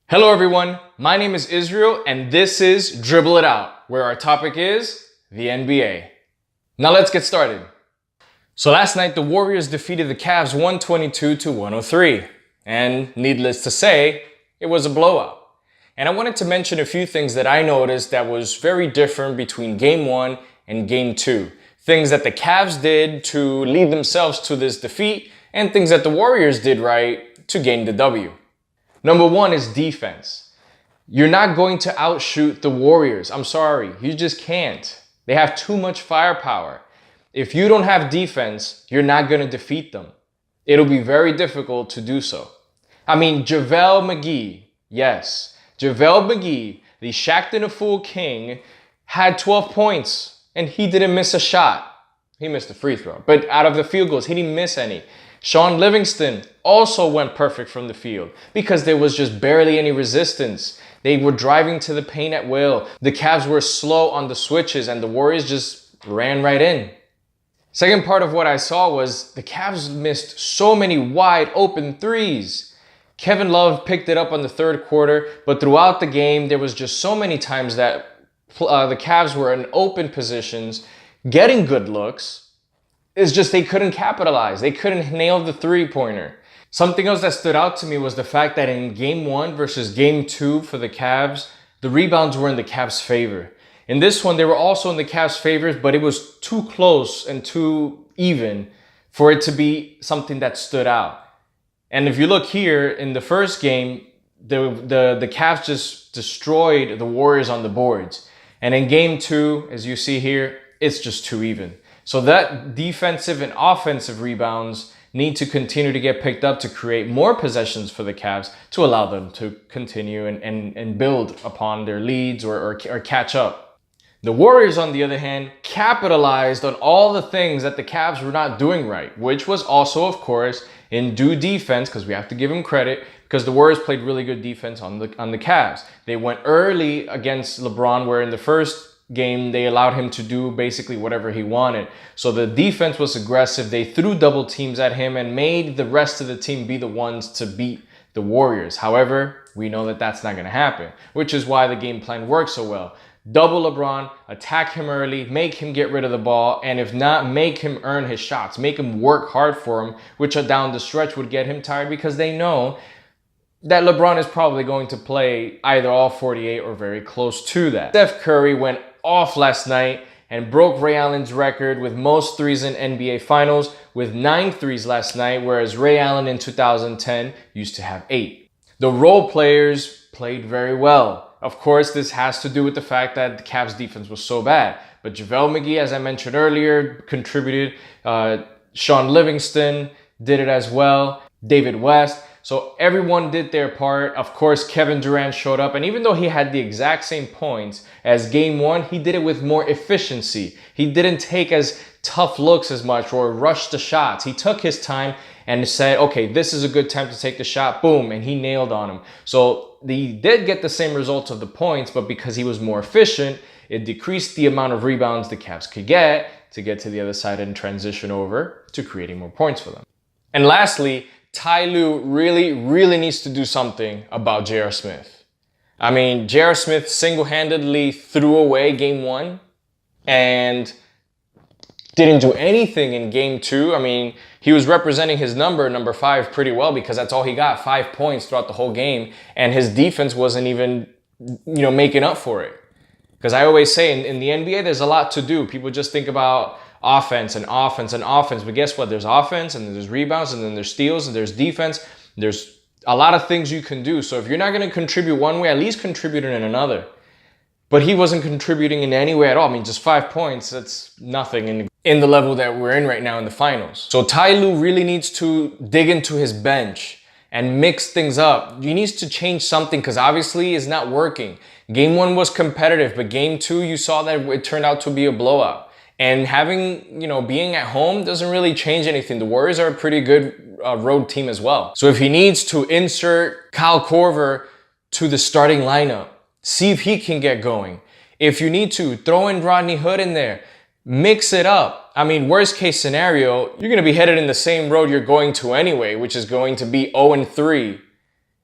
Hello everyone, my name is Israel and this is Dribble It Out, where our topic is the NBA. Now let's get started. So last night the Warriors defeated the Cavs 122-103, and needless to say, it was a blowout. And I wanted to mention a few things that I noticed that was very different between Game 1 and Game 2. Things that the Cavs did to lead themselves to this defeat, and things that the Warriors did right to gain the W. Number one is defense. You're not going to outshoot the Warriors. I'm sorry, you just can't. They have too much firepower. If you don't have defense, you're not going to defeat them. It'll be very difficult to do so. I mean, JaVale McGee, yes. JaVale McGee, the Shaqtin' a Fool King, had 12 points and he didn't miss a shot. He missed a free throw, but out of the field goals, he didn't miss any. Shaun Livingston also went perfect from the field because there was just barely any resistance. They were driving to the paint at will. The Cavs were slow on the switches and the Warriors just ran right in. Second part of what I saw was the Cavs missed so many wide open threes. Kevin Love picked it up on the third quarter, but throughout the game, there was just so many times that the Cavs were in open positions, getting good looks. It's just they couldn't capitalize. They couldn't nail the three-pointer. Something else that stood out to me was the fact that in Game 1 versus Game 2 for the Cavs, the rebounds were in the Cavs' favor. In this one, they were also in the Cavs' favor, but it was too close and too even for it to be something that stood out. And if you look here, in the first game, the Cavs just destroyed the Warriors on the boards. And in Game 2, as you see here, it's just too even. So that defensive and offensive rebounds need to continue to get picked up to create more possessions for the Cavs to allow them to continue and build upon their leads or catch up. The Warriors, on the other hand, capitalized on all the things that the Cavs were not doing right, which was also, of course, in due defense, because we have to give them credit, because the Warriors played really good defense on the Cavs. They went early against LeBron, where in the first game, they allowed him to do basically whatever he wanted. So the defense was aggressive. They threw double teams at him and made the rest of the team be the ones to beat the Warriors. However, we know that that's not going to happen, which is why the game plan works so well. Double LeBron, attack him early, make him get rid of the ball, and if not, make him earn his shots, make him work hard for him, which down the stretch would get him tired because they know that LeBron is probably going to play either all 48 or very close to that. Steph Curry went off last night and broke Ray Allen's record with most threes in NBA Finals with 9 threes last night, whereas Ray Allen in 2010 used to have 8. The role players played very well. Of course, this has to do with the fact that the Cavs defense was so bad. But JaVale McGee, as I mentioned earlier, contributed. Shaun Livingston did it as well. David West. So everyone did their part. Of course, Kevin Durant showed up. And even though he had the exact same points as Game 1, he did it with more efficiency. He didn't take as tough looks as much or rush the shots. He took his time and said, okay, this is a good time to take the shot. Boom. And he nailed on him. So he did get the same results of the points, but because he was more efficient, it decreased the amount of rebounds the Cavs could get to the other side and transition over to creating more points for them. And lastly, Ty Lue really needs to do something about J.R. Smith. I mean, J.R. Smith single-handedly threw away Game 1 and didn't do anything in Game 2. I mean, he was representing his number 5, pretty well because that's all he got, 5 points throughout the whole game. And his defense wasn't even, making up for it. Because I always say in the NBA, there's a lot to do. People just think about offense and offense and offense. But guess what? There's offense and then there's rebounds and then there's steals and there's defense. There's a lot of things you can do. So if you're not going to contribute one way, at least contribute in another. But he wasn't contributing in any way at all. I mean, just 5 points, that's nothing in the level that we're in right now in the finals. So Ty Lue really needs to dig into his bench and mix things up. He needs to change something because obviously it's not working. Game 1 was competitive, but Game 2, you saw that it turned out to be a blowout. And having, being at home doesn't really change anything. The Warriors are a pretty good road team as well. So if he needs to insert Kyle Korver to the starting lineup, see if he can get going. If you need to, throw in Rodney Hood in there. Mix it up. I mean, worst case scenario, you're going to be headed in the same road you're going to anyway, which is going to be 0-3.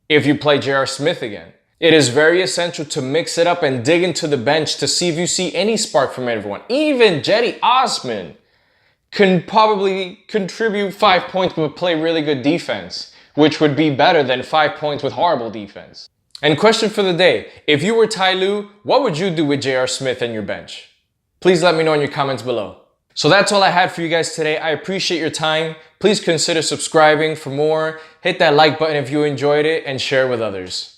if you play J.R. Smith again. It is very essential to mix it up and dig into the bench to see if you see any spark from everyone. Even Jetty Osman can probably contribute 5 points but play really good defense, which would be better than 5 points with horrible defense. And question for the day, if you were Ty Lue, what would you do with J.R. Smith and your bench? Please let me know in your comments below. So that's all I had for you guys today. I appreciate your time. Please consider subscribing for more. Hit that like button if you enjoyed it and share with others.